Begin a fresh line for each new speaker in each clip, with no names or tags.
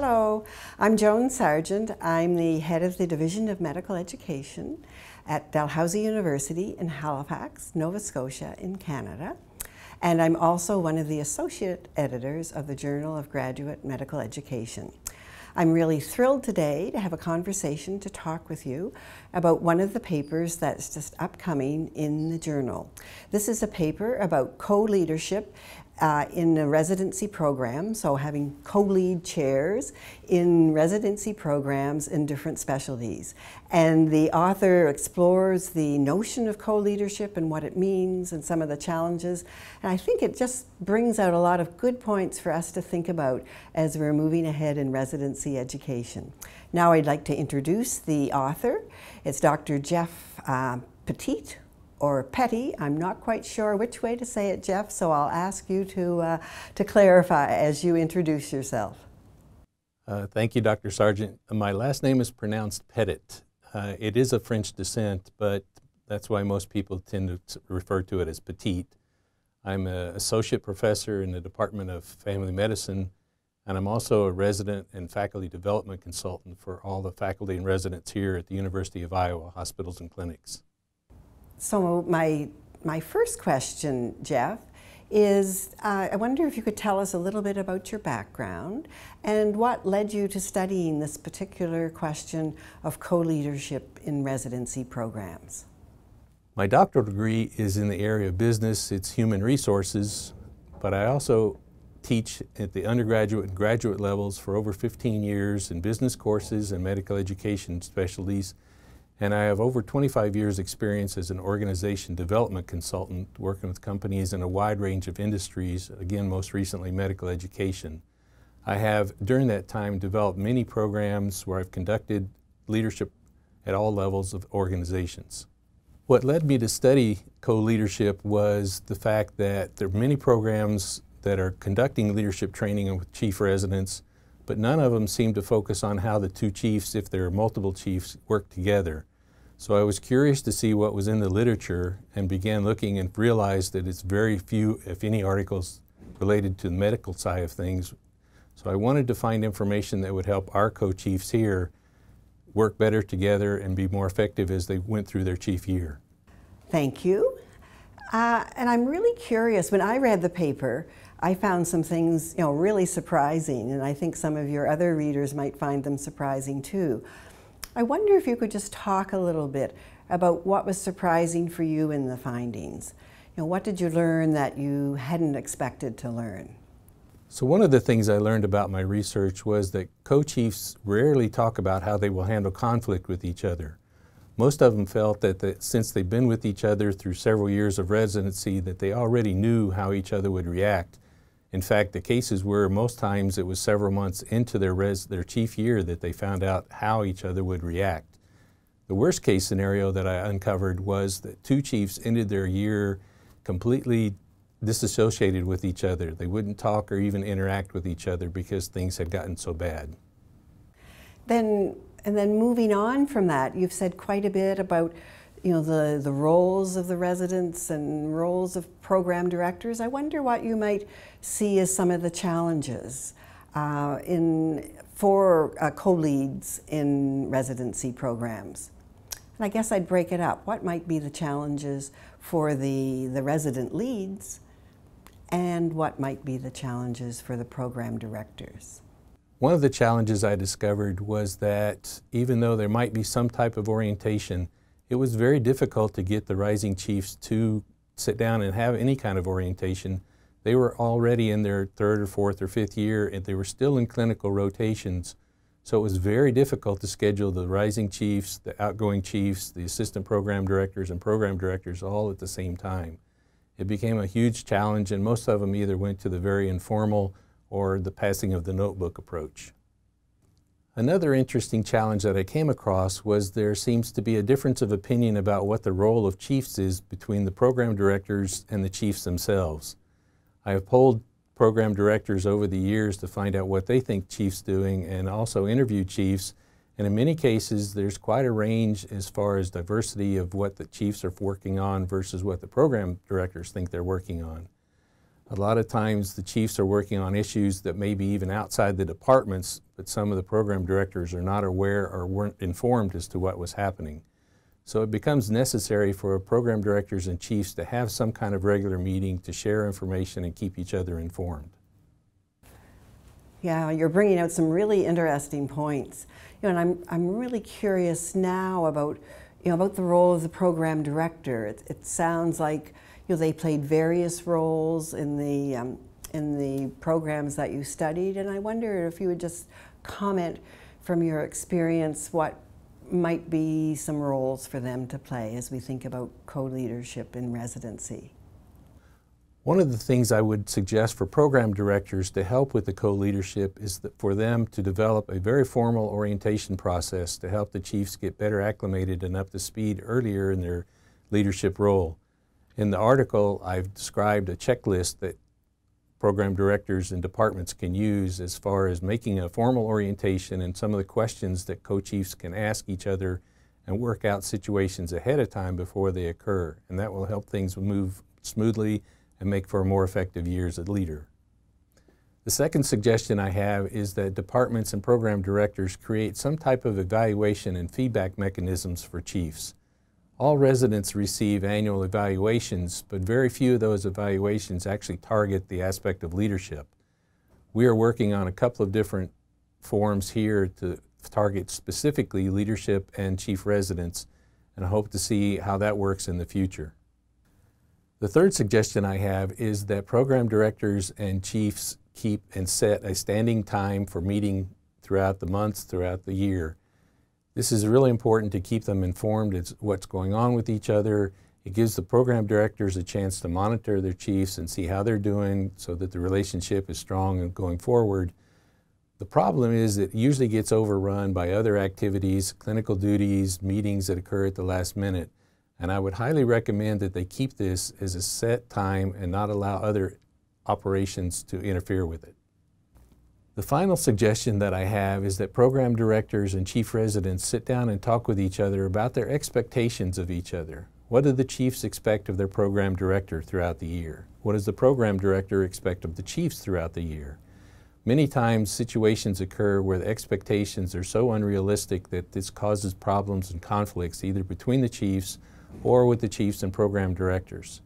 Hello, I'm Joan Sargent. I'm the head of the Division of Medical Education at Dalhousie University in Halifax, Nova Scotia in Canada. And I'm also one of the associate editors of the Journal of Graduate Medical Education. I'm really thrilled today to have a conversation to talk with you about one of the papers that's just upcoming in the journal. This is a paper about co-leadership in a residency program, so having co-lead chairs in residency programs in different specialties. And the author explores the notion of co-leadership and what it means and some of the challenges. And I think it just brings out a lot of good points for us to think about as we're moving ahead in residency education. Now I'd like to introduce the author. It's Dr. Jeff Petit, or Petty. I'm not quite sure which way to say it, Jeff, so I'll ask you to clarify as you introduce yourself.
Thank you, Dr. Sargent. My last name is pronounced Petit. It is of French descent, but that's why most people tend to refer to it as Petit. I'm an associate professor in the Department of Family Medicine, and I'm also a resident and faculty development consultant for all the faculty and residents here at the University of Iowa Hospitals and Clinics.
So my first question, Jeff, is I wonder if you could tell us a little bit about your background and what led you to studying this particular question of co-leadership in residency programs.
My doctoral degree is in the area of business, it's human resources, but I also teach at the undergraduate and graduate levels for over 15 years in business courses and medical education specialties. And I have over 25 years experience as an organization development consultant working with companies in a wide range of industries, again, most recently medical education. I have, during that time, developed many programs where I've conducted leadership at all levels of organizations. What led me to study co-leadership was the fact that there are many programs that are conducting leadership training with chief residents, but none of them seem to focus on how the two chiefs, if there are multiple chiefs, work together. So I was curious to see what was in the literature and began looking and realized that it's very few, if any, articles related to the medical side of things. So I wanted to find information that would help our co-chiefs here work better together and be more effective as they went through their chief year.
Thank you. And I'm really curious, when I read the paper, I found some things, really surprising, and I think some of your other readers might find them surprising too. I wonder if you could just talk a little bit about what was surprising for you in the findings. What did you learn that you hadn't expected to learn?
So one of the things I learned about my research was that co-chiefs rarely talk about how they will handle conflict with each other. Most of them felt that since they've been with each other through several years of residency, that they already knew how each other would react. In fact, the cases were most times it was several months into their chief year that they found out how each other would react. The worst case scenario that I uncovered was that two chiefs ended their year completely disassociated with each other. They wouldn't talk or even interact with each other because things had gotten so bad.
And then moving on from that, you've said quite a bit about the roles of the residents and roles of program directors. I wonder what you might see as some of the challenges for co-leads in residency programs. And I guess I'd break it up. What might be the challenges for the resident leads, and what might be the challenges for the program directors?
One of the challenges I discovered was that even though there might be some type of orientation, it was very difficult to get the rising chiefs to sit down and have any kind of orientation. They were already in their third or fourth or fifth year, and they were still in clinical rotations. So it was very difficult to schedule the rising chiefs, the outgoing chiefs, the assistant program directors and program directors all at the same time. It became a huge challenge, and most of them either went to the very informal or the passing of the notebook approach. Another interesting challenge that I came across was there seems to be a difference of opinion about what the role of chiefs is between the program directors and the chiefs themselves. I have polled program directors over the years to find out what they think chiefs doing, and also interviewed chiefs, and in many cases there's quite a range as far as diversity of what the chiefs are working on versus what the program directors think they're working on. A lot of times the chiefs are working on issues that may be even outside the departments, but some of the program directors are not aware or weren't informed as to what was happening. So it becomes necessary for program directors and chiefs to have some kind of regular meeting to share information and keep each other informed.
Yeah, you're bringing out some really interesting points. And I'm really curious now about, about the role of the program director. It sounds like, they played various roles in the programs that you studied, and I wonder if you would just comment from your experience what might be some roles for them to play as we think about co-leadership in residency.
One of the things I would suggest for program directors to help with the co-leadership is for them to develop a very formal orientation process to help the chiefs get better acclimated and up to speed earlier in their leadership role. In the article, I've described a checklist that program directors and departments can use as far as making a formal orientation and some of the questions that co-chiefs can ask each other and work out situations ahead of time before they occur. And that will help things move smoothly and make for a more effective year as a leader. The second suggestion I have is that departments and program directors create some type of evaluation and feedback mechanisms for chiefs. All residents receive annual evaluations, but very few of those evaluations actually target the aspect of leadership. We are working on a couple of different forums here to target specifically leadership and chief residents, and I hope to see how that works in the future. The third suggestion I have is that program directors and chiefs keep and set a standing time for meeting throughout the months, throughout the year. This is really important to keep them informed as what's going on with each other. It gives the program directors a chance to monitor their chiefs and see how they're doing so that the relationship is strong and going forward. The problem is it usually gets overrun by other activities, clinical duties, meetings that occur at the last minute. And I would highly recommend that they keep this as a set time and not allow other operations to interfere with it. The final suggestion that I have is that program directors and chief residents sit down and talk with each other about their expectations of each other. What do the chiefs expect of their program director throughout the year? What does the program director expect of the chiefs throughout the year? Many times situations occur where the expectations are so unrealistic that this causes problems and conflicts either between the chiefs or with the chiefs and program directors.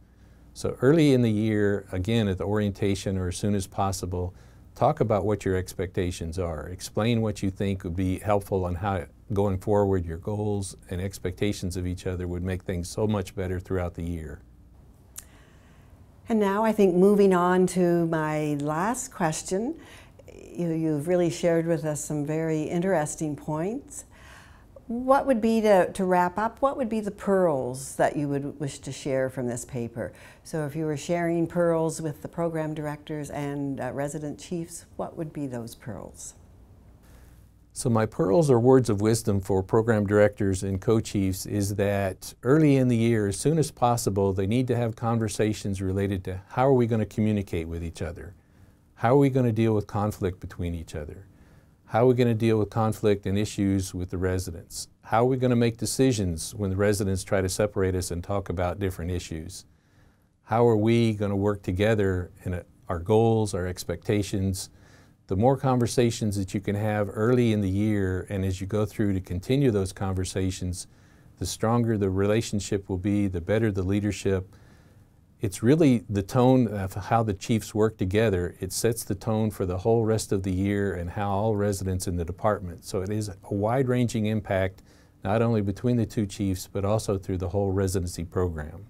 So early in the year, again at the orientation or as soon as possible, talk about what your expectations are. Explain what you think would be helpful on how going forward your goals and expectations of each other would make things so much better throughout the year.
And now I think moving on to my last question, you've really shared with us some very interesting points. What would be, to wrap up, what would be the pearls that you would wish to share from this paper? So if you were sharing pearls with the program directors and resident chiefs, what would be those pearls?
So my pearls or words of wisdom for program directors and co-chiefs is that early in the year, as soon as possible, they need to have conversations related to how are we going to communicate with each other? How are we going to deal with conflict between each other? How are we going to deal with conflict and issues with the residents? How are we going to make decisions when the residents try to separate us and talk about different issues? How are we going to work together in our goals, our expectations? The more conversations that you can have early in the year and as you go through to continue those conversations, the stronger the relationship will be, the better the leadership. It's really the tone of how the chiefs work together. It sets the tone for the whole rest of the year and how all residents in the department. So it is a wide-ranging impact, not only between the two chiefs, but also through the whole residency program.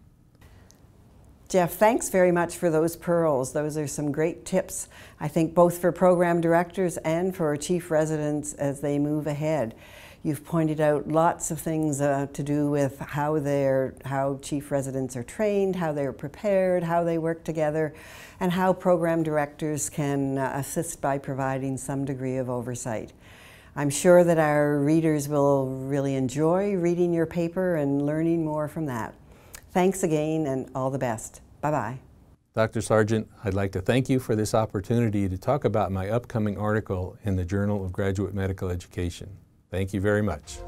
Jeff, thanks very much for those pearls. Those are some great tips, I think, both for program directors and for chief residents as they move ahead. You've pointed out lots of things to do with how chief residents are trained, how they're prepared, how they work together, and how program directors can assist by providing some degree of oversight. I'm sure that our readers will really enjoy reading your paper and learning more from that. Thanks again and all the best. Bye-bye.
Dr. Sargent, I'd like to thank you for this opportunity to talk about my upcoming article in the Journal of Graduate Medical Education. Thank you very much.